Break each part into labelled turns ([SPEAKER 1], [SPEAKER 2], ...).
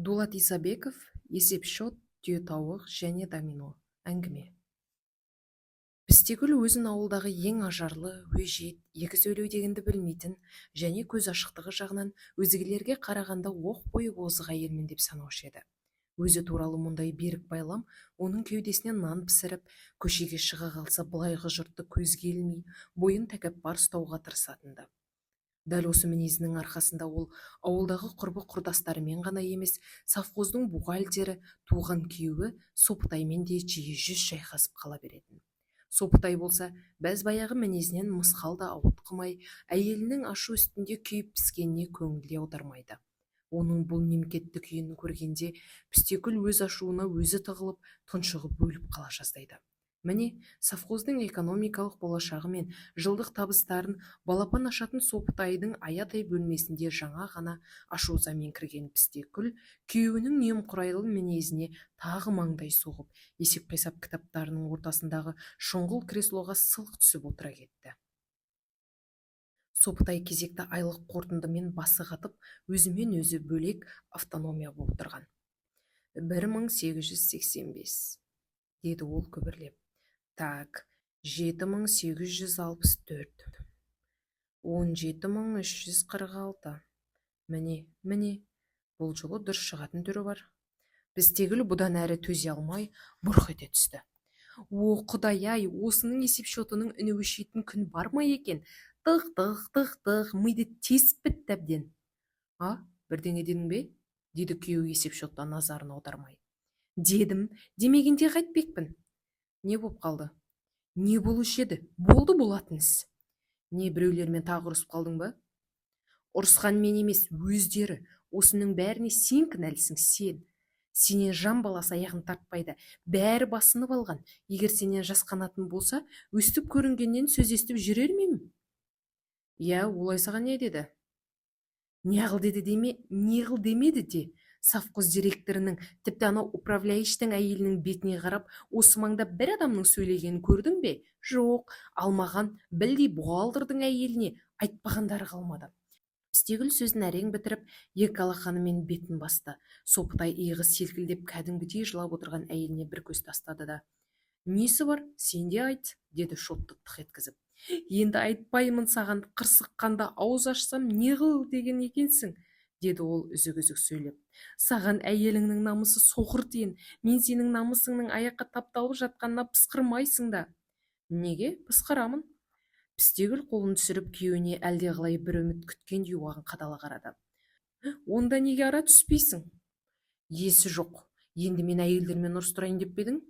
[SPEAKER 1] Дулат Исабеков, есепшот, түйетауық және домино. Әңгіме. Пістегүл өзін ауылдағы ең ажарлы, өжет, екі сөйлеу дегенді білмейтін және көз ашықтығы жағынан өзгелерге қарағанда оқ бойы озық әйелмін деп санаушы еді. Өзі туралы мұндай берік байлам оның кеудесіне нан пісіріп, көшеге шыға қалса былайғы жұртты көзге ілмей, бойын тәкаппар ұстауға тырысатынды. Дәл осы мінезінің арқасында ол ауылдағы құрбы құрдастарымен ғана емес, совхоздың бухгалтері, туған күйеуі Сопытаймен де жиі жүз шайқасып қала беретін. Сопытай болса, бәз баяғы мінезінен мысқал да ауытқымай, әйелінің ашу үстінде күйіп піскеніне көңілде аудармайды. Оның бұл немкетті күйін көргенде, Пістекүл өз ашуына өзі тығылып, тұншығып бөліп қала жаздайды. Міне, совхоздың экономикалық болашағы мен жылдық табыстарын балапан ашатын Сопытайдың аядай бөлмесінде жаңа ғана ашу-ызамен кірген Пістекүл күйеуінің немқұрайлы мінезіне тағы маңдай соғып, есеп-қисап кітаптарының ортасындағы шұңғыл креслоға сылқ түсіп отыра кетті. Сопытай кезекті айлық қорытындымен басы қатып, өзімен өзі бөлек автономия болып тұрған. 1885, деді ол күбірлеп. Так, 7864, 17346. Міне, бұл жолы дұрыс шығатын түрі бар. Пістегүл бұдан әрі төзе алмай бұрқ ете түсті. О, Құдай-ай, осының есепшотының үні өшетін күн бар ма екен? Тық, миды тесіп бітті әбден. Бірдеңе дедің бе? Деді күйеу есепшоттан назарын аудармай. Дедім, демегенде қайтпекпін. Не боп қалды? Не болушы еді? Болды болатын іс. Не біреулермен тағы ұрысып қалдың ба? Ұрысқан мен емес, өздері. Осының бәріне сен кінәлісің, сен. Сенен жан баласы аяғын тартпайды, бәрі басынып алған. Егер сенен жасқанатын болса, өстіп көрінгеннен сөз естіп жүрер мем? Олай саған не деді? Неғыл демеді де. Совхоз директорының, тіпті анау управляющтің әйелінің бетіне қарап, осы маңда бір адамның сөйлегенін көрдің бе? Жоқ, алмаған білдей бухгалтердің әйеліне айтпағандары қалмады. Пістегүл сөзін әрең бітіріп, екі алақанымен бетін басты. Сопытай иығы селкілдеп кәдімгідей жылап отырған әйеліне бір көз тастады да. Несі бар, сен де айт, деді шотты тық еткізіп. Енді айтпаймын саған, қырсыққанда ауыз ашсам не қыл деген екенсің, деді ол үзік-үзік сөйлеп. Саған әйеліңнің намысы соқыр тиін, мен сенің намысыңның аяққа тапталып жатқанына пысқырмайсың да. Неге пысқырамын? Пістегүл қолын түсіріп күйеуіне әлдеқалай бір үміт күткендей оған қадала қарады. Онда неге ара түспейсің? Есі жоқ, енді мен әйелдермен ұрыстырайын деп пе едің?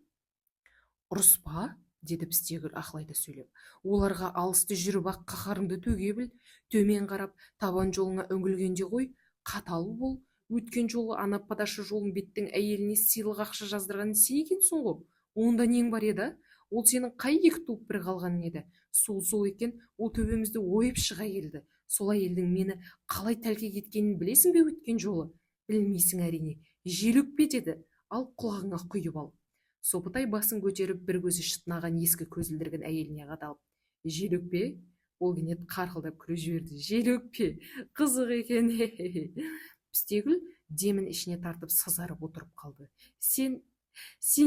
[SPEAKER 1] Ұрыспа, деді Пістегүл ақылайда сөйлеп. Оларға алысты жүріп-ақ қаһарыңды төге біл, төмен қарап, табан жолыңа үңілгенде ғой, қатал бол. Өткен жолы ана падашы жолын беттің әйеліне сыйлық ақша жаздырған сен екенсің ғой. Онда нең бар еді? Ол сенің қай екі туып бір қалғаның еді? Сол екен, ол төбемізді ойып шыға келді. Сол әйелдің мені қалай тәлкек еткенін білесің бе өткен жолы? Білмейсің әрине. Жел өкпе деді. Ал құлағыңа құйып ал. Сопытай басын көтеріп, бір көзі шытынаған ескі көзілдірген әйеліне қадалып. Жел өкпе? Ол кенет қарқылдап күліп жіберді. Жел өкпе? Қызық екен. Пістегүл демін ішіне тартып сазарып отырып қалды. Сен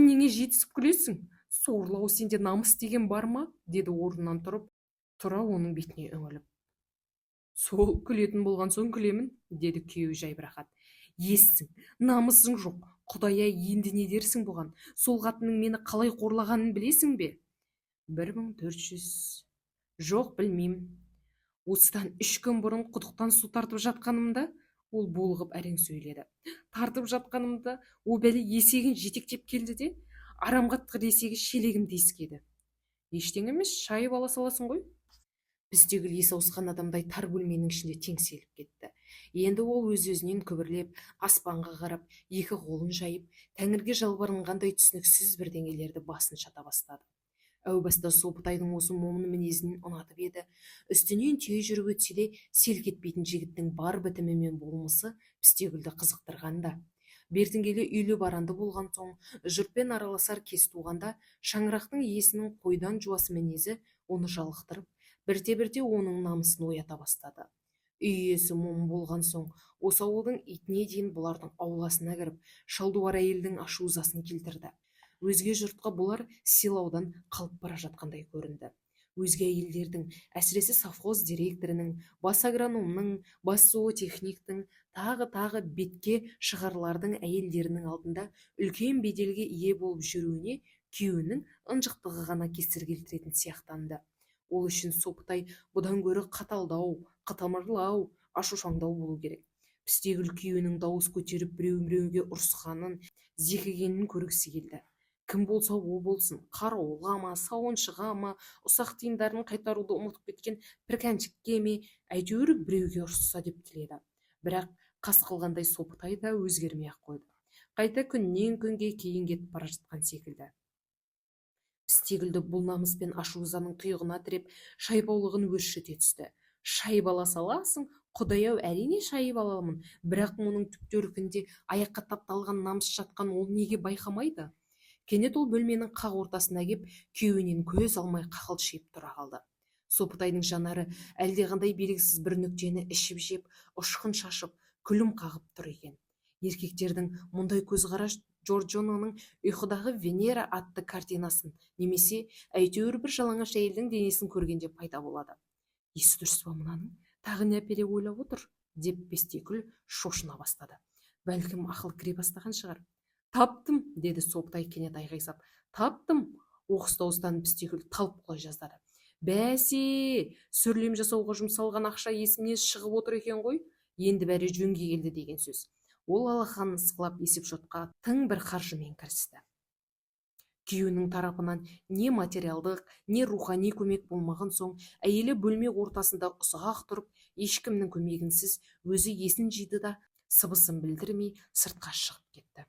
[SPEAKER 1] неге жетісіп күлесің? Сорлау, сенде намыс деген бар ма? Деді орнынан тұрып, тұра оның бетіне үңіліп. Сол күлетін болған соң күлемін, деді күйеуі жайбарақат. Ессің, намысың жоқ. Құдай-ай, енді не дерсің бұған? Сол қатының мені қалай қорлағанын білесің бе? 1400. Жоқ, білмеймін. Осыдан 3 күн бұрын құдықтан су тартып жатқанымда, ол булығып әрең сөйледі. Тартып жатқанымда, о бәле есегін жетектеп келді де, арамғаттық есегі шелегімді иіскеді. Ештеңе емес, шайып ала саласың ғой. Пістегүл есі ауысқан адамдай тар бөлменің ішінде теңселіп кетті. Енді ол өз-өзінен күбірлеп, аспанға қарап, екі қолын жайып, Тәңірге жалбарынғандай түсініксіз бірдеңелерді басын шата бастады. Әу баста Сопытайдың осы момын мінезін ұнатып еді. Үстінен түйе жүріп өтсе де, селк етпейтін жігіттің бар бітімі мен болмысы Пістегүлді қызықтырғанда. Бертін келе үйлі баранды болған соң, жұртпен араласар кез туғанда, шаңырақтың иесінің қойдан жуас мінезі оны жалықтырып, бірте-бірте оның намысын оята бастады. үй иесі момын болған соң осы ауылдың итіне дейін бұлардың ауласына кіріп шалдуар әйелдің ашу-ызасын келтірді. Өзге жұртқа бұлар сыйлаудан қалып бара жатқандай көрінді. Өзге әйелдердің, әсіресе совхоз директорының, бас агрономның, бас зоотехниктің, тағы бетке шығарлардың әйелдерінің алдында үлкен беделге ие болып жүруіне күйеуінің ынжықтығы ғана кесір келтіретін сияқтанды. Ол үшін Сопытай бұдан гөрі қаталдау, қытымырлау, ашушаңдау болу керек. Пістегүл күйеуінің дауыс көтеріп біреу-біреуге ұрысқанын, зекігенін көргісі келді. Кім болса о болсын, қарауылға ма, сауыншыға ма, ұсақ тиындарын қайтаруды ұмытып кеткен піркәншікке ме, әйтеуір біреуге ұрысса деп тіледі. Бірақ қас қылғандай Сопытай да өзгермей-ақ қойды. Қайта күннен күнге кейін кетіп бара жатқан секілді. Пістегүлді бұл намыс пен ашу-ызаның тұйығына тіреп, шайбаулығын өршіте түсті. Шайбала саласың, Құдай-ау, әрине шайып аламын, бірақ мұның түп төркінде аяққа тапталған намыс жатқан ол неге байқамайды? Кенет ол бөлменің қақ ортасына кеп, күйеуінен көз алмай қақылшиып тұра қалды. Сопытайдың жанары әлдеқандай белгісіз бір нүктені ішіп жеп, ұшқын шашып, күлім қағып тұр екен. Еркектердің мұндай көзқарас Джорджоның ұйқыдағы Венера атты картинасын, немесе әйтеуір бір жалаңаш әйелдің денесін көргенде пайда болады. Есі дұрыс па мынаның? Тағы не әпере ойлап отыр? Деп Пістегүл шошына бастады. Бәлкім ақыл кіре бастаған шығар. Таптым, деді Сопытай кенет айғайсап. Таптым. Оқыс дауыстан Пістегүл талып құлай жаздады. Бәсе, сөрлем жасауға жұмсалған ақша есімнен шығып отыр екен ғой. Енді бәрі жөнге келді деген сөз. Ол алақанын ысқылап есеп-шотқа тың бір қаржымен кірісті. Күйеуінің тарапынан не материалдық, не рухани көмек болмаған соң, әйелі бөлме ортасында ұзақ тұрып, ешкімнің көмегінсіз өзі есін жиды да, сыбысын білдірмей сыртқа шығып кетті.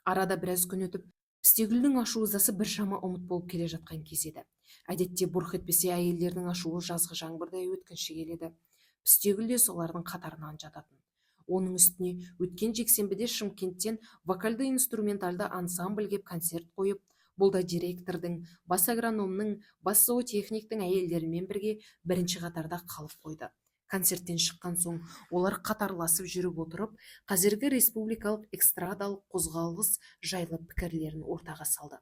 [SPEAKER 1] Арада біраз күн өтіп, Пістегүлдің ашу-ызасы біршама ұмыт болып келе жатқан кез еді. Әдетте бұрқ етпесе әйелдердің ашуы жазғы жаңбырдай өткінші келеді. Пістегүл де солардың қатарынан жататын. Оның үстіне өткен жексенбіде Шымкенттен вокальды инструменталды ансамбль кеп концерт қойып, бұл да директордың, бас агрономның, бас зоотехниктің әйелдерімен бірге бірінші қатарда қалып қойды. Концерттен шыққан соң олар қатарласып жүріп отырып, қазіргі республикалық экстрадалық қозғалыс жайлы пікірлерін ортаға салды.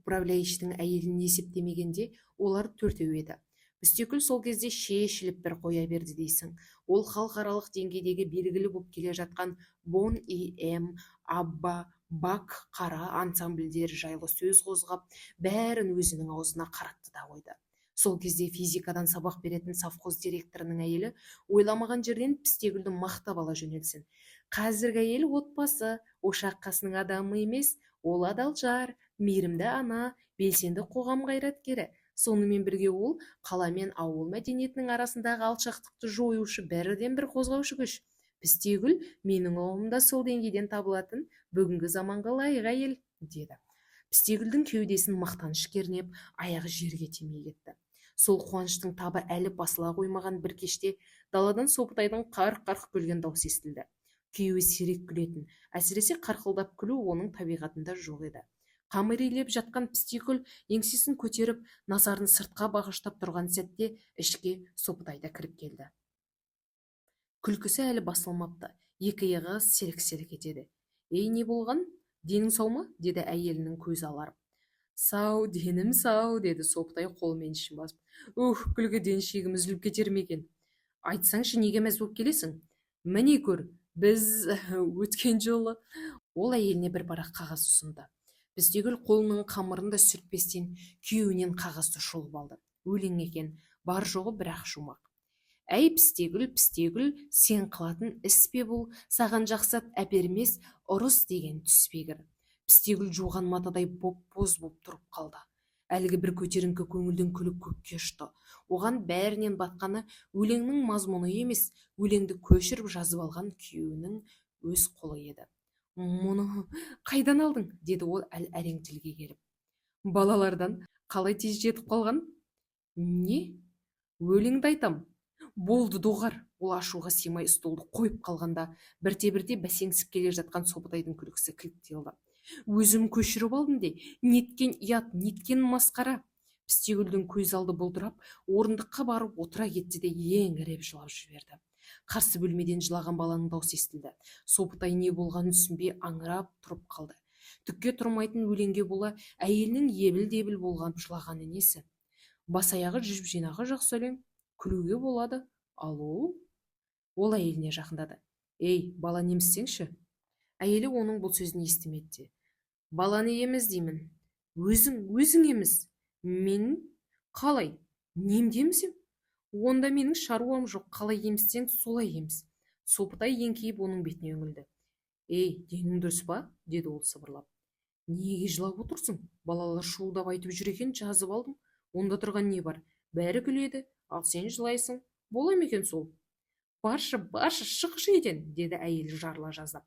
[SPEAKER 1] Управляющийдің әйелін есептемегенде олар төртеу еді. Пістегүл сол кезде шешіліп бір қоя берді дейсің. Ол халықаралық деңгейдегі белгілі болып келе жатқан Бон И.М., Абба, Бак, Қара ансамбльдері жайлы сөз қозғап, бәрін өзінің аузына қаратты да қойды. Сол кезде физикадан сабақ беретін совхоз директорының әйелі ойламаған жерден Пістегүлді мақтап ала жөнелсін. Қазіргі әйел отбасы, ошақ қасының адамы емес, ол адал жар, мейірімді ана, белсенді қоғам қайраткері. Сонымен бірге ол қала мен ауыл мәдениетінің арасындағы алшақтықты жоюшы бірден бір қозғаушы күш. Пістегүл менің ұғымымда сол деңгейден табылатын бүгінгі заманға лайық әйел, деді. Пістегүлдің кеудесін мақтаныш кернеп, аяғы жерге тимей кетті. Сол қуаныштың табы әлі басыла қоймаған бір кеште даладан Сопытайдың қарқ-қарқ күлген даусы естілді. Күйеуі сирек күлетін, әсіресе қарқылдап күлу оның табиғатында жоқ еді. Қамырилеп жатқан Пістегүл еңсесін көтеріп, назарын сыртқа бағыштап тұрған сәтте ішке Сопытай да кіріп келді. Күлкісі әлі басылмапты, екі иығы серік-серік етеді. Ей, не болған? Денің сау ма? Деді әйелінің көзі аларып. Сау, денім сау, деді Сопытай қолымен ішін басып. Күлкіден шегім үзіліп кетер ме екен? Айтсаңшы, неге мәз болып келесің? Міне көр, біз өткен жолы. Ол әйеліне бір парақ қағаз ұсынды. Пістегүл қолының қамырында сүртпестен күйеуінен қағазды шолып алды. Өлең екен, бар жоғы бір-ақ шумақ. Әй, Пістегүл, Пістегүл, сен қылатын іс пе бұл, саған жақсат әпермес ұрыс деген түспегір. Пістегүл жуған матадай боп-боз боп тұрып қалды. Әлгі бір көтеріңкі көңілдің күлі көкке ұшты. Оған бәрінен батқаны өлеңнің мазмұны емес, өлеңді көшіріп жазып алған күйеуінің өз қолы еді. Мұны қайдан алдың? Деді ол әрең тілге келіп. Балалардан. Қалай тез жетіп қалған? Не? Өлеңді айтам. Болды доғар. Ол ашуға симай столды қойып қалғанда бірте-бірте бәсеңсіп келе жатқан Сопытайдың күлкісі кілттелді. Өзім көшіріп алдым де, неткен ұят, неткен масқара. Пістегүлдің көз алды бұлдырап, орындыққа барып отыра кетті де еңіреп жылап жіберді. Қарсы бөлмеден жылаған баланың даусы естілді. Сопытай не болғанын түсінбей аңырап тұрып қалды. Түкке тұрмайтын өлеңге бола әйелінің ебіл-дебіл болған жылағаны несі? Бас-аяғы жіп-жинақы жақсы өлең, күлуге болады. Ол әйеліне жақындады. Ей, бала, немістеңші? Әйелі оның бұл сөзін естімеді. Баланы еміз деймін. Өзің еміз. Мен қалай? Немді емізем? Онда менің шаруам жоқ. Қалай емізсең, солай еміз. Сопытай еңкейіп оның бетіне үңілді. Ей, денің дұрыс па? Деді ол сыбырлап. Неге жылап отырсың? Балалар шуылдап айтып жүр екен, жазып алдым. Онда тұрған не бар? Бәрі күледі, ал сен жылайсың. Бола ма екен сол? Баршы, шықшы еден, деді әйелі жарыла жаздап.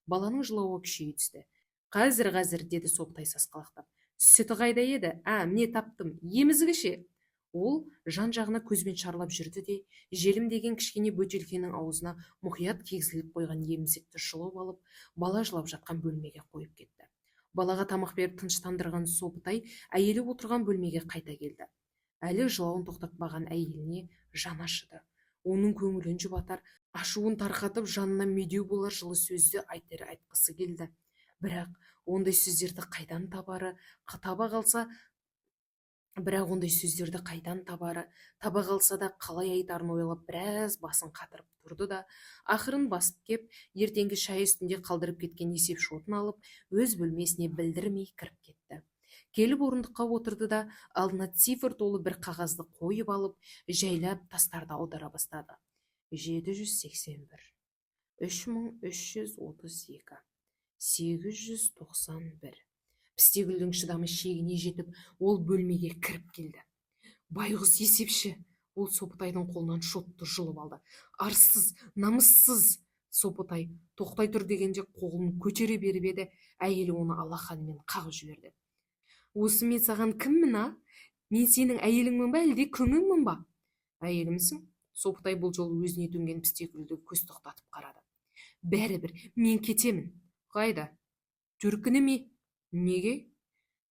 [SPEAKER 1] Баланың жылауы күшейе түсті. Қазір, деді Сопытай сасқалақтап. Сүті қайда еді? Міне таптым. Емізгі ше? Ол жан-жағына көзбен шарлап жүрді де, желім деген кішкене бөтелкенің аузына мұқият кигізіліп қойған емізікті жұлып алып, бала жылап жатқан бөлмеге қойып кетті. Балаға тамақ беріп тыныштандырған Сопытай әйелі отырған бөлмеге қайта келді. Әлі жылауын тоқтатпаған әйеліне жаны ашыды. Оның көңілін жұбатар, ашуын тарқатып, жанына медеу болар жылы сөзді айтқысы келді. Бірақ ондай сөздерді қайдан табары, таба қалса да қалай айтарын ойлап біраз басын қатырып тұрды да, ақырын басып кеп, ертеңгі шай үстінде қалдырып кеткен есеп шотын алып, өз бөлмесіне білдірмей кіріп кетті. Келіп орындыққа отырды да, алдына цифр толы бір қағазды қойып алып, жайлап тастарды аудара бастады. 781, 3332, 891. Пістегүлдің шыдамы шегіне жетіп, ол бөлмеге кіріп келді. Байғұс есепші, ол Сопытайдың қолынан шотты жұлып алды. Арсыз, намыссыз! Сопытай тоқтай тұр дегенде қолын көтере беріп еді, әйелі оны алақанымен қағып жіберді. Осы мен саған кіммін, а? Мен сенің әйеліңмін ба, әлде күңіңмін ба? Әйелімсің? Сопытай бұл жолы өзіне төнген Пістегүлді көз тоқтатып қарады. Бәрібір, мен кетемін. Қайда? Төркіні ме? Неге?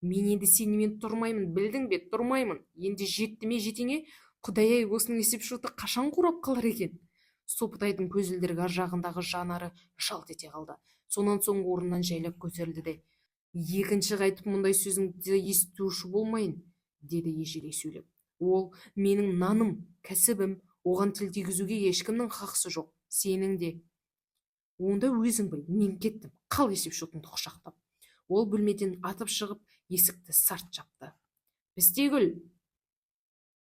[SPEAKER 1] Мен енді сенімен тұрмаймын, білдің бе? Тұрмаймын. Енді жетті ме жетеңе? Құдай-ай, осының есеп шоты қашан қурап қалар екен? Сопытайдың көзілдіргі ар жағындағы жанары жалт ете қалды. Сонан соң орнынан жайлап көтерілді де, екінші қайтып мұндай сөзіңді естуші болмайын, деді ежелей сөйлеп. Ол менің наным, кәсібім, оған тіл тигізуге ешкімнің хақысы жоқ, сенің де. Онда өзің біл, мен кеттім, қал есеп шотыңды құшақтап. Ол бөлмеден атып шығып, есікті сарт жапты. Пістегүл,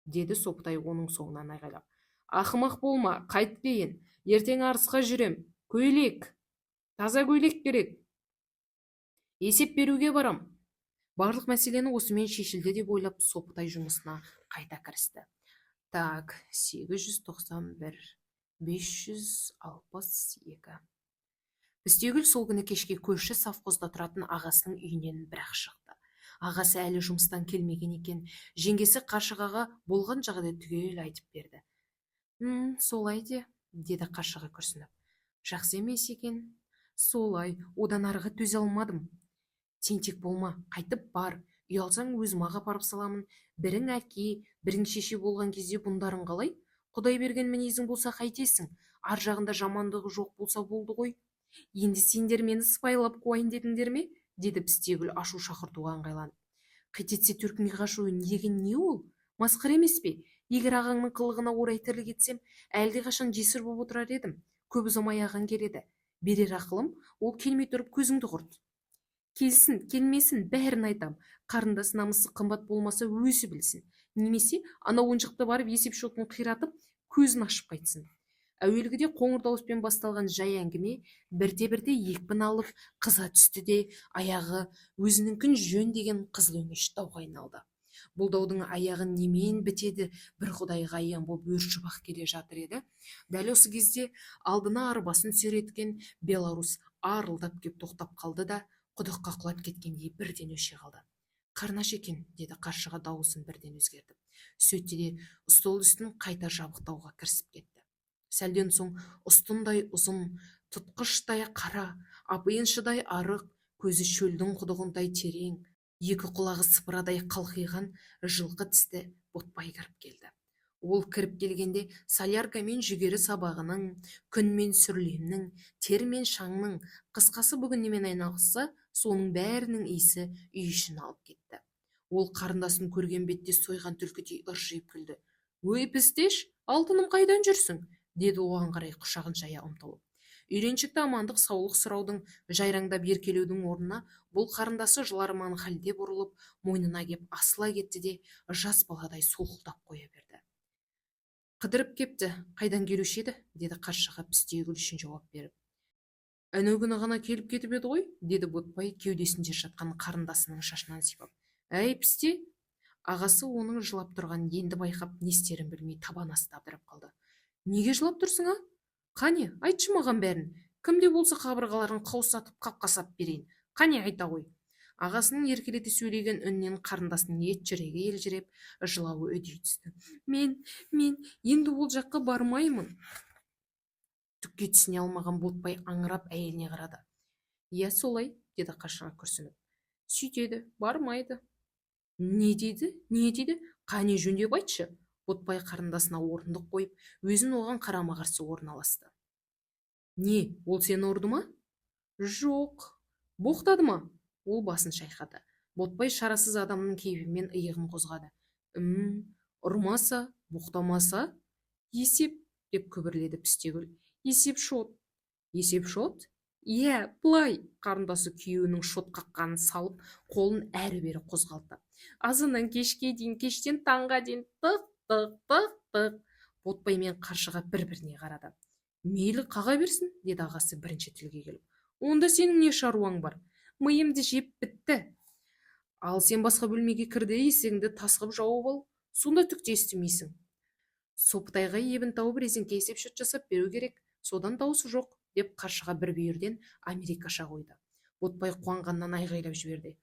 [SPEAKER 1] деді Сопытай оның соңынан айғайлап. Ақымақ болма, қайтпейін, ертең арысқа жүрем, көйлек, таза көйлек керек. Есеп беруге барам. Барлық мәселені осымен шешілді деп ойлап, Сопытай жұмысына қайта кірісті. 891, 562. Пістегүл сол күні кешке көрші совхозда тұратын ағасының үйінен бірақ шықты. Ағасы әлі жұмыстан келмеген екен. Жеңгесі Қаршығаға болған жағдайды түгел айтып берді. Солай де, деді Қаршыға күрсініп. Жақсы емес екен. Солай, одан арғы төзе алмадым. Тентек болма, қайтып бар. Ұялсаң өзім апарып саламын. Бірің әке, бірің шеше болған кезде бұндарың қалай? Құдай берген мінезің болса қайтесің? Ар жағында жамандығы жоқ болса болды ғой. Енді сендер мені сыпайлап қуайын дедіңдер ме? Деді Пістегүл ашу шақыртуға ыңғайланып. Қайтетсе төркінге қашуы деген не ол? Масқара емес пе? Егер ағаңның қылығына орай тірлік етсем, әлде қашан жесір болып отырар едім. Көп ұзамай ағаң келеді. Берер ақылым, ол келмей тұрып көзіңді құрт. Келсін, келмесін, бәрін айтам. Қарындас намысы қымбат болмаса өзі білсін. Немесе ана онжықты барып есеп шотын қиратып, көзін ашып қайтсын. Әуелгіде қоңыр дауыспен басталған жай әңгіме бірте-бірте екпін алып, қыза түсті де, аяғы өзініңкін жөн деген қызыл өңеш дауға айналды. Бұл даудың аяғы немен бітеді, бір құдайға аян боп өршіп-ақ келе жатыр еді. Дәл осы кезде алдына арбасын сүйреткен белорус арылдап кеп тоқтап қалды да, құдыққа құлап кеткендей бірден өше қалды. Қарнаш екен, деді Қаршыға дауысын бірден өзгертіп. Сөйтті де стол үстін қайта жабықтауға кірісіп кетті. Сәлден соң ұстындай ұзын, тұтқыштай қара, апиыншыдай арық, көзі шөлдің құдығындай терең, екі құлағы сыпырадай қалқиған жылқы тісті Ботбай кіріп келді. Ол кіріп келгенде солярка мен жүгері сабағының, күн мен сүрлемнің, тер мен шаңның, қысқасы бүгін немен айналысса, соның бәрінің иісі үй ішін алып кетті. Ол қарындасын көрген бетте сойған түлкідей ыржиып күлді. Өй пістеш, алтыным қайдан жүрсің? Деді оған қарай құшағын жая ұмтылып. Үйреншікті амандық саулық сұраудың, жайраңдап еркелеудің орнына бұл қарындасы жыларман халде бұрылып, мойнына кеп асыла кетті де жас баладай солқылдап қоя берді. Қыдырып кепті, қайдан келуші еді? Деді қаршыға пістегүл үшін жауап беріп. Әнеу күні ғана келіп кетіп еді ғой, деді Ботбай кеудесінде жатқан қарындасының шашынан сипап. Әй пісте! Ағасы оның жылап тұрған енді байқап, не істерін білмей табан астына абдырап қалды. Неге жылап тұрсың, а? Қане, айтшы маған бәрін. Кімде болса қабырғаларын қаусатып қапқасап берейін. Қане айта ғой. Ағасының еркелете сөйлеген үннен қарындасының ет жүрегі елжіреп, жылауы үдей түсті. Мен енді ол жаққа бармаймын. Түкке түсіне алмаған Ботбай аңырап әйеліне қарады. Иә солай, деді қаршыға күрсініп. Сөйтеді, бармайды. Не дейді? Қане жөндеп айтшы. Ботбай қарындасына орындық қойып, өзін оған қарама-қарсы орналасты. Не, ол сені ұрды ма? Жоқ. Боқтады ма? Ол басын шайқады. Ботбай шарасыз адамның кейпімен иығын қозғады. Ұрмаса, боқтамаса? Есеп, деп күбірледі пістегүл. Есеп шот. Есеп шот? Иә, былай. Қарындасы күйеуінің шот қаққанын салып, қолын әрі-бері қозғалды. Азынан кешке дейін, кештен таңға дейін тық. Ботбай мен қаршыға бір-біріне қарады. Мейлі қаға берсін, деді ағасы бірінші тілге келіп. Онда сенің не шаруаң бар? Миымды жеп бітті. Ал сен басқа бөлмеге кірді, есігіңді тасқып жауып ал, сонда түк те естімейсің. Соптайға ебін тауып резеңке есеп шот жасап беру керек, содан даусы жоқ, деп қаршыға бір бүйірден америкаша қойды. Ботбай қуанғаннан айғайлап жіберді.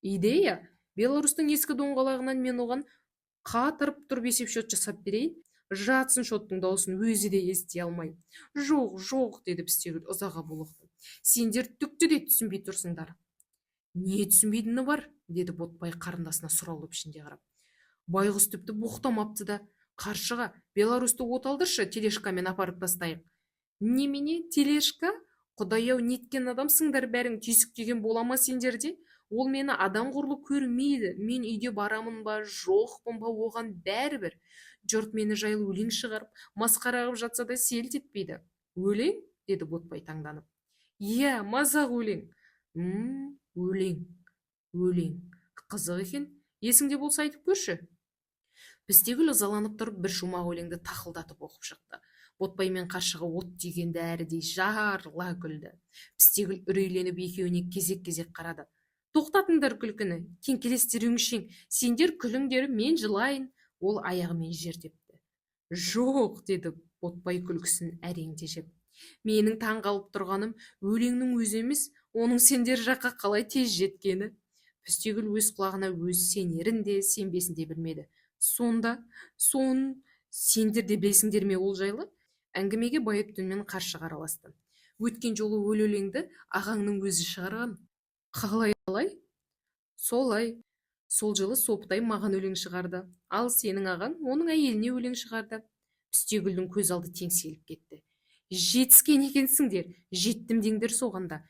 [SPEAKER 1] Идея, Беларусьтың ескі доңғалағынан мен оған қатырып тұрып есеп шот жасап берейін. Жатсын шоттың даусын өзі де ести алмай. Жоқ, деді пістегүл ызаға булықты. Сендер түкті де түсінбей тұрсыңдар. Не түсінбейтіні бар, деді Ботбай қарындасына сұраулы пішінде қарап. Байғұс тіпті боқтамапты да. Қаршыға, Беларусьті от алдыршы, тележкамен апарып тастайық. Немене, тележка? Құдай-ау, неткен адамсыңдар бәрің, түйсік деген бола ма сендерде? Ол мені адам құрлы көрмейді. Мен үйде барамын ба, жоқпын ба, оған бәрібір. Жұрт мені жайлы өлең шығарып, масқара қылып жатса да селт етпейді. Өлең? Деді Ботбай таңданып. Иә, мазақ өлең. Өлең. Қызық екен. Есіңде болса айтып көрші. Пістегүл ызаланып тұрып бір шумақ өлеңді тақылдатып оқып шықты. Ботбай мен қаршыға от тигенді әрідей жарыла күлді. Пістегүл үрейленіп екеуіне кезек-кезек қарады. Тоқтатыңдар күлкіні, теңкелестер өңшең, сендер күліңдер, мен жылайын. Ол аяғымен жер тепті. Жоқ, деді Ботбай күлкісін әрең тежеп. Менің таңғалып тұрғаным өлеңнің өзі емес, оның сендер жаққа қалай тез жеткені. Пістегүл өз құлағына өзі сенерін де, сенбесін де білмеді. Сендер де білесіңдер ме ол жайлы? Әңгімеге байып түнмен қаршыға араласты. Өткен жолы өлеңді ағаңның өзі шығарған. Қалай? Солай. Сол жылы Соптай маған өлең шығарды. Ал сенің ағаң оның әйеліне өлең шығарды. Пістегүлдің көз алды теңселіп кетті. Жетіскен екенсіңдер, жеттім деңдер соғанда.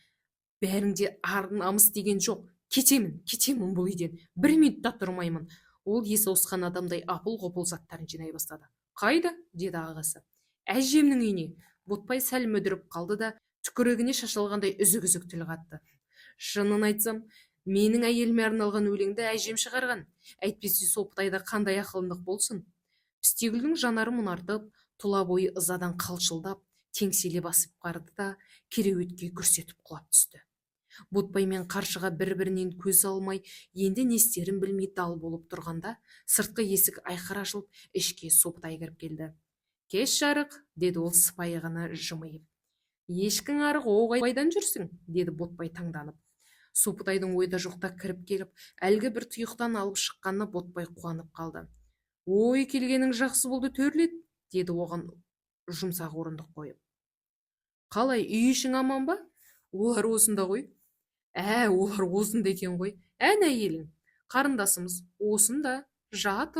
[SPEAKER 1] Бәріңде ар намыс деген жоқ. Кетемін бұл үйден. Бір минутта тұрмаймын. Ол есі ауысқан адамдай апыл-ғұпыл заттарын жинай бастады. Қайда? Деді ағасы. Әжемнің үйіне. Ботбай сәл мүдіріп қалды да, түкірігіне шашылғандай үзік-үзік тіл қатты. Шынын айтсам, менің әйеліме арналған өлеңді әжем шығарған. Әйтпесе Соптайда қандай ақылындық болсын. Пістегүлдің жанары мұнартып, тұла бойы ызадан қалшылдап, теңселе басып барды да, кереуетке күрсетіп құлап түсті. Ботбай мен қаршыға бір-бірінен көз алмай, енді не істерін білмей дал болып тұрғанда, сыртқы есік айқара ашылып, ішке Соптай кіріп келді. Кеш жарық, деді ол сыпайы ғана жымиып. Ешкің арық, оғайдан жүрсің, деді Ботбай таңданып. Соптайдың ойда жоқта кіріп келіп, әлгі бір тұйықтан алып шыққанына Ботбай қуанып қалды. Ой, келгенің жақсы болды, төрлет, деді оған жұмсақ орындық қойып. Қалай, үй ішің аман ба? Олар осында ғой. Олар осында екен ғой. Ән әйелің, қарындасымыз осында, жылап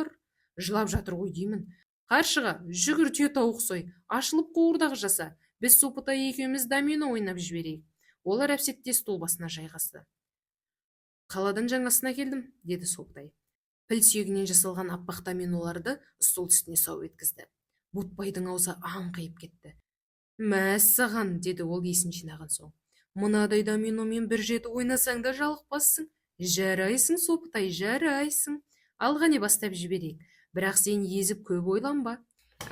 [SPEAKER 1] жатыр ғой деймін. Қаршыға, жүгір түйе тауық сой, ашылып қуырдақ жаса, біз Сопытай екеуміз домино ойнап жіберейік. Олар әпсетте стол басына жайғасты. Қаладан жаңасына келдім, деді Сопытай. Піл сүйегінен жасалған аппақ доминоларды стол үстіне сау еткізді. Ботбайдың аузы аңқиып кетті. Мәссаған, деді ол есін жинаған соң. Мынадай доминомен бір жеті ойнасаң да жалықпассың. Жарайсың, Сопытай, жарайсың. Алғане бастап жіберейік. Бірақ сен езіп көп ойланба.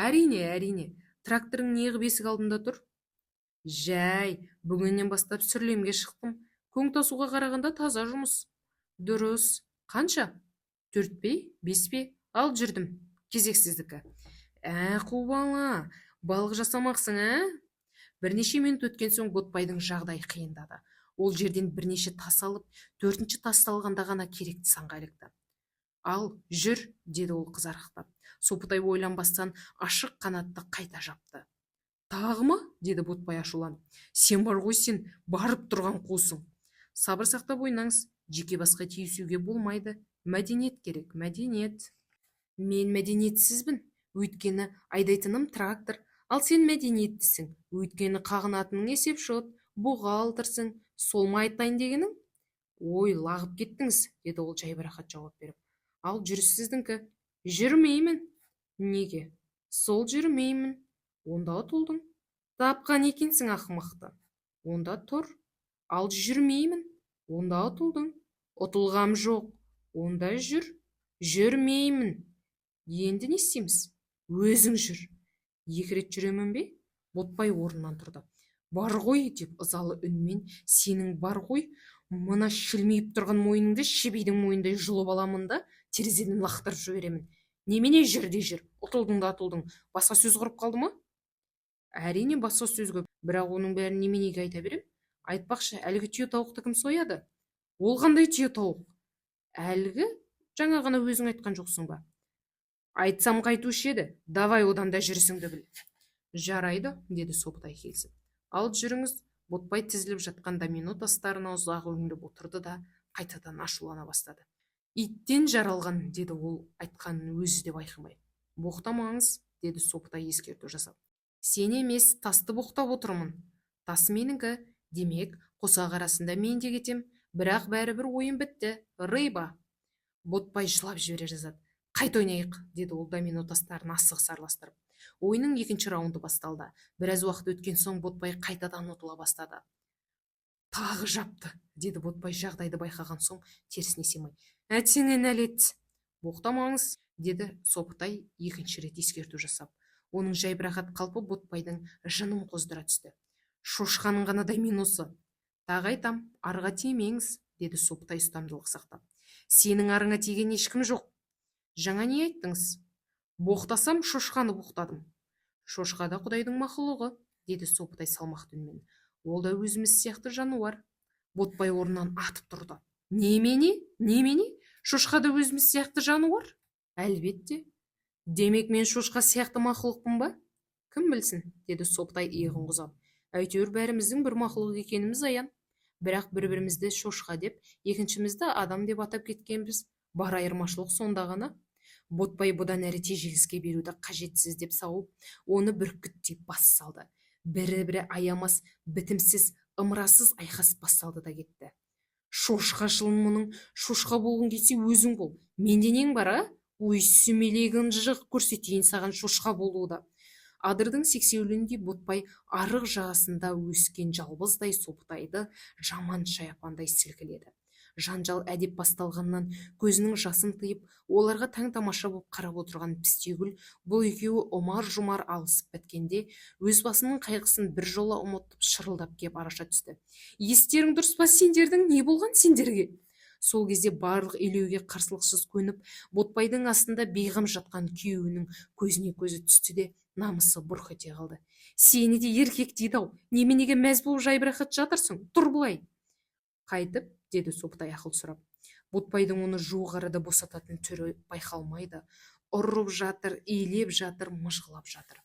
[SPEAKER 1] Әрине, тракторың неғып есік алдында тұр? Жай, бүгіннен бастап сүрлемге шықтым. Көң тасуға қарағанда таза жұмыс. Дұрыс. Қанша? 4 пе, 5 пе? Ал жүрдім. Кезексіздікі. Қу бала, балық жасамақсың, Бірнеше минут өткен соң Ботбайдың жағдайы қиындады. Ол жерден бірнеше тас алып, 4-ші тасты алғанда ғана керекті санға ілікті. Ал, жүр, деді ол қызарықтап. Сопытай ойланбастан ашық қанатты қайта жапты. Тағы ма? Деді Ботбай ашуланып. Сен бар ғой, сен барып тұрған қусың. Сабыр сақтап ойнаңыз, жеке басқа тиісуге болмайды. Мәдениет керек, мәдениет. Мен мәдениетсізбін, өйткені айдайтыным трактор. Ал сен мәдениеттісің, өйткені қағынатының есеп шот, бухгалтерсің. Сол ма айтайын дегенің? Ой, лағып кеттіңіз, деді ол жайбарақат жауап беріп. Ал жүріс сіздіңкі? Жүрмеймін. Неге? Сол жүрмеймін. Онда ұтылдың. Тапқан екенсің ақымақты. Онда тұр. Ал жүрмеймін. Онда ұтылдың. Ұтылғам жоқ. Онда жүр. Жүрмеймін. Енді не істейміз? Өзің жүр. 2 рет жүремін бе? Ботбай орнынан тұрды. Бар ғой, деп ызалы үнмен, сенің бар ғой, мына шілмейіп тұрған мойныңды шебейдің мойнындай жұлып аламын да, терезеден лақтырып жіберемін. Немене жүр де жүр, ұтылдың да ұтылдың. Басқа сөз құрып қалды ма? Әрине басқа сөз көп, бірақ оның бәрін неменеге айта берем? Айтпақшы, әлгі түйе тауықты кім сояды? Ол қандай түйе тауық? Әлгі жаңа ғана өзің айтқан жоқсың ба? Айтсам қайтушы еді, давай одан да жүрісіңді біл. Жарайды, деді Сопытай келісіп. Ал жүріңіз. Ботбай тізіліп жатқан домино тастарына ұзақ өңіліп отырды да қайтадан ашулана бастады. Иттен жаралған, деді ол айтқанын өзі де байқамай. Боқтамаңыз, деді Сопытай ескерту жасап. Сен емес, тасты боқтап отырмын. Тас менікі, демек, қосақ арасында мен де кетем, бірақ бәрібір ойын бітті. Рыба. Ботбай жылап жібере жаздады. Қайт ойнайық, деді ол домино тастарын асығыс араластырып. Ойынның 2-ші раунды басталды. Біраз уақыт өткен соң Ботбай қайтадан ұтыла бастады. Тағы жапты, деді Ботбай жағдайды байқаған соң терісіне семай. Әтсеңе нәлет. Боқтамаңыз, деді Сопытай 2-ші рет ескерту жасап. Оның жайбарақат қалпы Ботбайдың жынын қоздыра түсті. Шошқаның ғана доминосы. Тағы айтам, арға тимеңіз, деді Сопытай ұстамдылық сақтап. Сенің арыңа тиген ешкім жоқ. Жаңа не айттыңыз? Боқтасам, шошқаны боқтадым. Шошқа да Құдайдың мақұлығы, деді Сопытай салмақты үнмен. Ол да өзіміз сияқты жануар. Ботбай орнынан атып тұрды. Немене? Шошқа да өзіміз сияқты жануар? Әлбетте. Демек мен шошқа сияқты мақұлықпын ба? Кім білсін, деді Сопытай иығын қозғап. Әйтеуір бәріміздің бір мақұлық екеніміз аян. Бірақ бір-бірімізді шошқа деп, екіншімізді адам деп атап кеткенбіз. Бар айырмашылық сонда ғана. Ботбай бұдан әрі тежегіске беруді қажетсіз деп сауып, оны бүркіттеп бас салды. Бірі-бірі аямас, бітімсіз, ымырасыз айқас басталды да кетті. Шошқа жылын мұның, шошқа болғың келсе өзің бол. Менде нең бар, Ой, сүмелегін жық көрсетейін саған шошқа болуды. Адырдың сексеуіліндей Ботбай арық жағасында өскен жалбыздай Сопытайды жаман шаяпандай сілкіледі. Жанжал әдеп басталғаннан көзінің жасын тыйып, оларға таң тамаша боп қарап отырған Пістегүл бұл екеуі ұмар-жұмар алысып біткенде, өз басының қайғысын бір жола ұмытып шырылдап кеп араша түсті. Естерің дұрыс па сендердің, не болған сендерге? Сол кезде барлық илеуге қарсылықсыз көніп, Ботбайдың астында бейғам жатқан күйеуінің көзіне көзі түсті де, намысы бұрқ ете қалды. Сені де еркек дейді-ау, неменеге мәз болып жайбарақат жатырсың? Тұр былай. Қайтып, деді Сопытай ақыл сұрап. Ботбайдың оны жуық арада босататын түрі байқалмайды. Ұрып жатыр, иілеп жатыр, мыжғылап жатыр.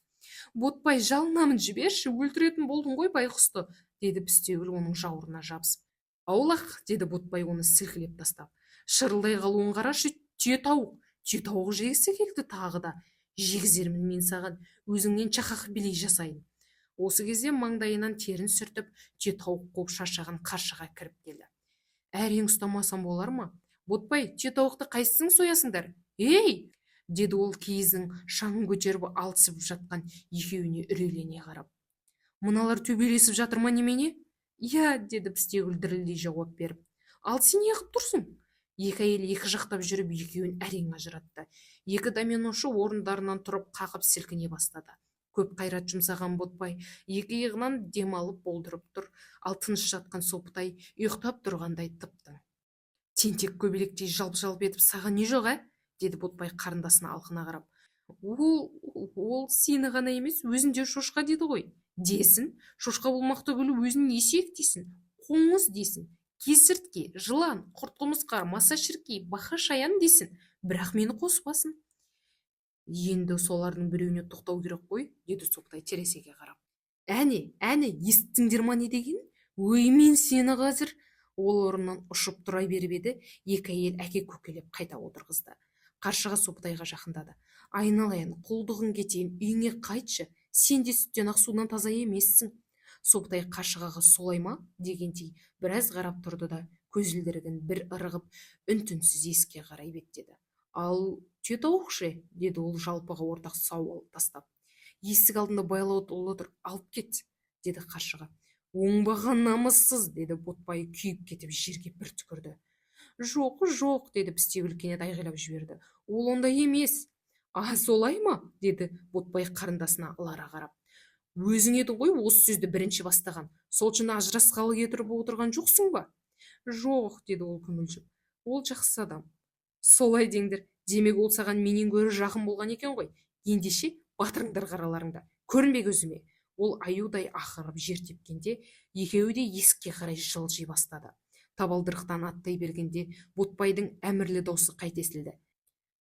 [SPEAKER 1] Ботбай, жалынамын, жіберші, өлтіретін болдың ғой байқұсты, деді Пістегүл оның жауырына жабысып. Аулақ, деді Ботбай оны сілкілеп тастап. Шырылдай қалуын қарашы, түйе тауық жегісі келді тағы да. жегізермін мен саған, өзіңнен чақақ билей жасайын. Осы кезде маңдайынан терін сүртіп, түйетауық қуып шаршаған қаршыға кіріп келді. Әрең ұстамасам болар ма? Ботбай, түйетауықты қайсың соясыңдар? Ей! Деді ол киіздің шаңын көтеріп алысып жатқан екеуіне үрейлене қарап. Мыналар төбелесіп жатыр ма немене? Иә, деді Пістегүл дірілдей жауап беріп. Ал сен не қылып тұрсың? Екі әйел екі жақтап жүріп екеуін әрең ажыратты. Екі доменошы орындарынан тұрып қақып сілкіне бастады. Көп қайрат жұмсаған Ботбай екі иығынан дем алып болдырып тұр, ал тыныш жатқан Сопытай ұйықтап тұрғандай тып-тың. Тентек көбелектей жалп-жалп етіп саған не жоқ, деді Ботбай қарындасына алқына қарап. Ол сені ғана емес, өзінде шошқа деді ғой. Десін, шошқа болмақ түгілі өзін есек дейсін, қоңыз дейсін, кесіртке, жылан, құрт-құмырсқа, маса шіркей, бақа шаян дейсін, бірақ мені қоспасын. Енді солардың біреуіне тоқтау керек қой, деді Сопытай терезеге қарап. Әне, естіңдер ма не деген? Ой, мен сені қазір. Ол орнынан ұшып тұра беріп еді, екі әйел әке көкелеп қайта отырғызды. Қаршыға Сопытайға жақындады. Айналайын, құлдығың кетейін, үйіңе қайтшы, сен де сүттен ақ судан таза емессің. Сопытай қаршығаға солай ма дегендей біраз қарап тұрды да, көзілдірігін бір ырығып, үн-түнсіз есікке қарай беттеді. Ал түйетауық ше, деді ол жалпыға ортақ сауал тастап. Есік алдында байлау толы тұр, алып кет, деді қаршыға. Оңбаған намыссыз, деді Ботбай күйіп кетіп жерге бір түкірді. Жоқ, деді Пістегүл кенет айғайлап жіберді. Ол ондай емес. Солай ма? Деді Ботбай қарындасына ылара қарап. Өзің едің ғой осы сөзді бірінші бастаған. Сол үшін ажырасқалы кетіріп отырған жоқсың ба? Жоқ, деді ол күмілжіп. Ол жақсы адам. Солай деңдер. Демек ол саған менен гөрі жақын болған екен ғой. Ендеше батырыңдар қараларыңда. Көрінбе көзіме. Ол аюдай ақырып жер тепкенде, екеуі де есікке қарай жылжи бастады. Табалдырықтан аттай бергенде Ботбайдың әмірлі даусы қайта естілді.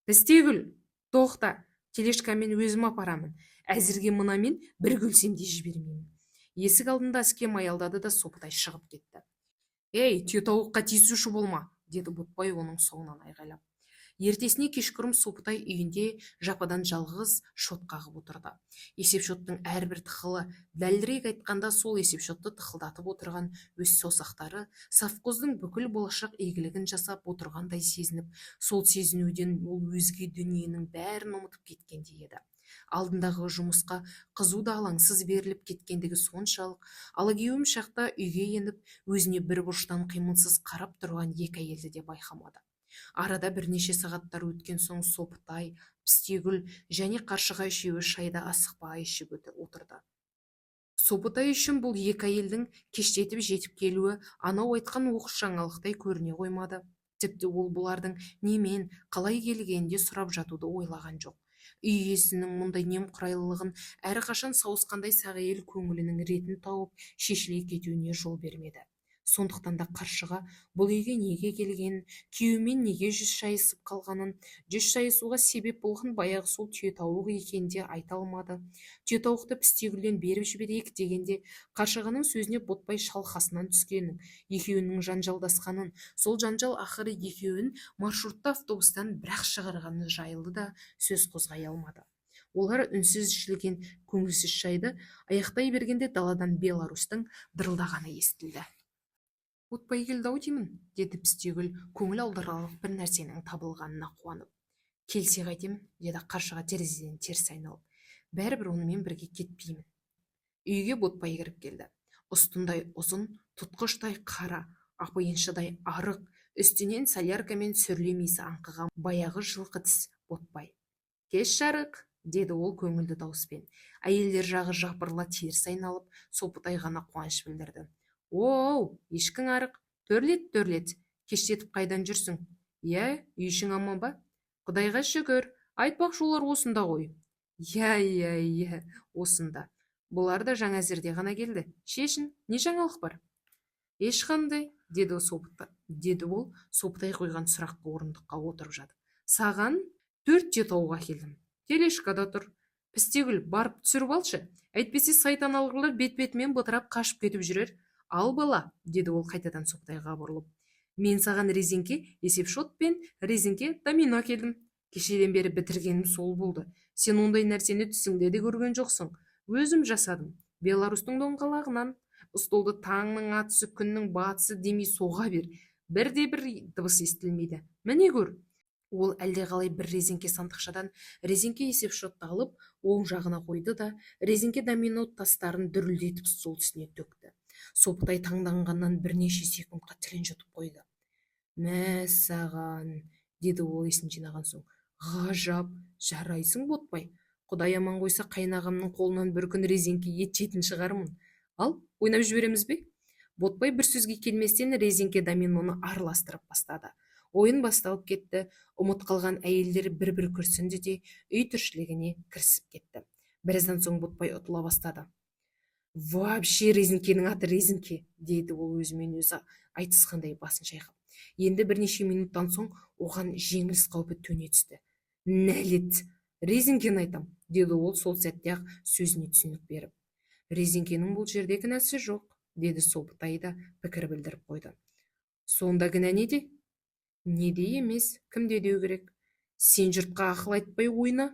[SPEAKER 1] Пістегүл, тоқта, тележкамен өзім апарамын. Әзірге мынамен бір күлсем де жібермеймін. Есік алдында әскем аялдады да Сопытай шығып кетті. Ей, түйетауыққа тиісуші болма, деді Ботбай оның соңынан айғайлап. Ертесіне кешқұрым Сопытай үйінде жападан жалғыз шот қағып отырды. Есепшоттың әрбір тықылы, дәлірек айтқанда сол есепшотты тықылдатып отырған өз саусақтары совхоздың бүкіл болашақ игілігін жасап отырғандай сезініп, сол сезінуден ол өзге дүниенің бәрін ұмытып кеткендей еді. Алдындағы жұмысқа қызу да алаңсыз беріліп кеткендігі соншалық, алакеуім шақта үйге еніп, өзіне бір бұрыштан қимылсыз қарап тұрған екі әйелді де байқамады. Арада бірнеше сағаттар өткен соң Сопытай, Пістегүл және қаршыға үшеуі шайда асықпай ішіп отырды. Сопытай үшін бұл екі әйелдің кештетіп жетіп келуі анау айтқан оқыс жаңалықтай көріне қоймады. Тіпті ол бұлардың немен, қалай келгенде сұрап жатуды ойлаған жоқ. Үй иесінің мұндай немқұрайлылығын әрқашан сауысқандай сақ әйел көңілінің ретін тауып шешіле кетуіне жол бермеді. Сондықтан да қаршыға бұл үйге неге келгенін, күйеуімен неге жүз шайысып қалғанын, жүз шайысуға себеп болған баяғы сол түйетауық екенде айта алмады. Түйетауықты Пістегүлден беріп жіберейік дегенде, қаршығаның сөзіне Ботбай шалқасынан түскенін, екеуінің жанжалдасқанын, сол жанжал ақыры екеуін маршрутта автобустан бірақ шығарғаны жайылды да сөз қозғай алмады. Олар үнсіз ішілген көңілсіз шайды аяқтай бергенде даладан Беларусьтың дырылдағаны естілді. Ботбай келді-ау деймін, деді Пістегүл көңіл аударарлық бір нәрсенің табылғанына қуанып. Келсе қайтем, деді қаршыға терезеден теріс айналып. Бәрібір онымен бірге кетпеймін. Үйге Ботбай кіріп келді. Ұстындай ұзын, тұтқыштай қара, апайыншыдай арық, үстінен соляркамен сүрлемейсі аңқыған баяғы жылқы тіс Ботбай. Кеш жарық, деді ол көңілді дауыспен. Әйелдер жағы жапырыла теріс айналып, Сопытай ғана қуаныш білдірді. Оу, ешкің арық, төрлет, кештетіп қайдан жүрсің? Иә, үйшің аман ба? Құдайға шүкір, айтпақшы олар осында ғой. Иә, осында. Бұлар да жаңа әзірде ғана келді. Шешін, не жаңалық бар? Ешқандай, деді ол Сопытай қойған сұраққа орындыққа отырып жатып. Саған 4 түйетауға келдім. Тележкада тұр. Пістегүл, барып түсіріп алшы. Әйтпесе сайтан алғырлар бет-бетімен бытырап қашып кетіп жүрер. Ал бала, деді ол қайтадан Сопытайға бұрылып. Мен саған резеңке, есепшот пен резеңке домино келдім. Кешеден бері бітіргенім сол болды. Сен ондай нәрсені түсіңде де көрген жоқсың. Өзім жасадым. Беларустың доңғалағынан. Столды таңның атысы, күннің батысы демей соға бер. Бірде-бір дыбыс естілмейді. Міне көр. Ол әлдеқалай бір резеңке сандықшадан резеңке есепшотты алып, оң жағына қойды да, резеңке домино тастарын дүрілдетіп стол үстіне төкті. Сопытай таңданғаннан бірнеше секундқа тілін жұтып қойды. Мәссаған, деді ол есін жинаған соң. Ғажап, жарайсың Ботбай. Құдай аман қойса, қайнағамның қолынан бір күн резеңке ет жейтін шығармын. Ал, ойнап жібереміз бе? Ботбай бір сөзге келместен резеңке доминоны араластырып бастады. Ойын басталып кетті. Ұмыт қалған әйелдер бір-бір күрсінді де үй тіршілігіне кірісіп кетті. Біраздан соң Ботбай ұтыла бастады. Вообще резеңкенің аты резеңке, деді ол өзімен өзі айтысқандай басын шайқап. Енді бірнеше минуттан соң оған жеңіліс қаупі төне түсті. Нәлет, резеңкені айтам, деді ол сол сәтте ақ сөзіне түсінік беріп. Резеңкенің бұл жерде кінәсі жоқ, деді Сопытай да пікір білдіріп қойды. Сонда кінә неде? Неде емес, кімде деу керек? Сен жұртқа ақыл айтпай ойна.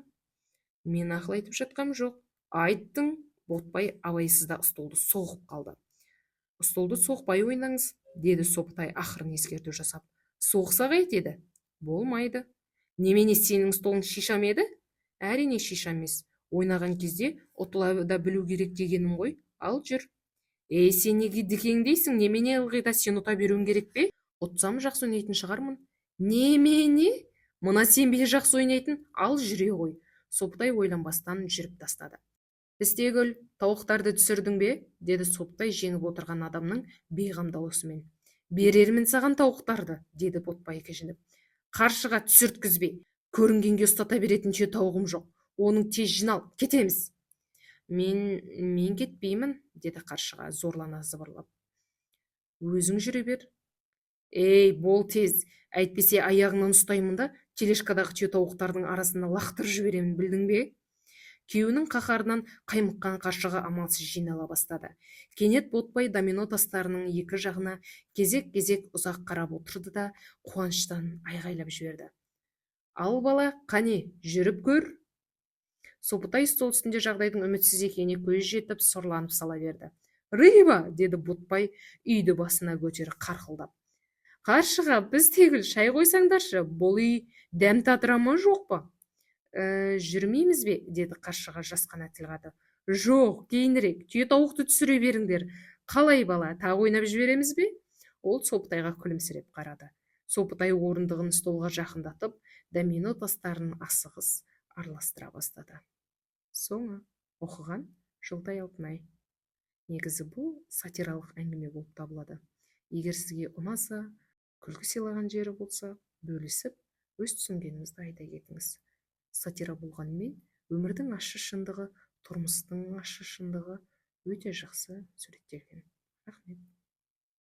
[SPEAKER 1] Мен ақыл айтып жатқам жоқ. Айттың. Ботбай абайсызда столды соғып қалды. Столды соқпай ойнаңыз, деді Сопытай ақырын ескерту жасап. Соқса қайтеді? Болмайды. Немене, сенің столың шишам еді? Әрине шишам емес. Ойнаған кезде ұтыла да білу керек дегенім ғой. Ал жүр. Сен неге дікеңдейсің? Немене ылғи да сен ұта беруің керек пе? Ұтсам жақсы ойнайтын шығармын. Немене? Мына сен бе жақсы ойнайтын? Ал жүре ғой. Сопытай ойланбастан жүріп тастады. Бістегүл, тауықтарды түсірдің бе? Деді Сопытай жеңіп отырған адамның бейғам даусымен. Берермін саған тауықтарды, деді Ботбай кіжініп. Қаршыға түсірткізбе. Көрінгенге ұстата беретінше тауығым жоқ. Оның тез жинал, кетеміз. Мен кетпеймін, деді Қаршыға зорлана зыбырлап. Өзің жүре бер. Бол тез, әйтпесе аяғынан ұстаймын да тележкадағы түйетауықтардың арасына лақтырып жіберемін, білдің бе? Күйеуінің қаһарынан қаймыққан Қаршыға амалсыз жинала бастады. Кенет Ботбай домино тастарының екі жағына кезек-кезек ұзақ қарап отырды да қуаныштан айғайлап жіберді. Ал бала, қане, жүріп көр. Сопытай стол үстінде жағдайдың үмітсіз екеніне көз жетіп, сұрланып сала берді. Рыба, деді Ботбай үйді басына көтеріп қарқылдап. Қаршыға, біз тегіл шай қойсаңдаршы, бұл үй дәм татыра ма жоқ па? Жүрмейміз бе? Деді Қаршыға жасқана тіл қатып. Жоқ, кейінірек, түйетауықты түсіре беріңдер. Қалай бала, тағы ойнап жібереміз бе? Ол Сопытайға күлімсіреп қарады. Сопытай орындығын столға жақындатып, домино тастарын асығыс араластыра бастады. Соңы. Оқыған Жолтай Алтынай. Негізі бұл сатиралық әңгіме болып табылады. Егер сізге ұнаса, күлкі сыйлаған жері болса, бөлісіп, өз түсінгеніңізді айта кетіңіз. Сатира болғанымен, өмірдің ащы шындығы, тұрмыстың ащы шындығы өте жақсы суреттелген. Рахмет.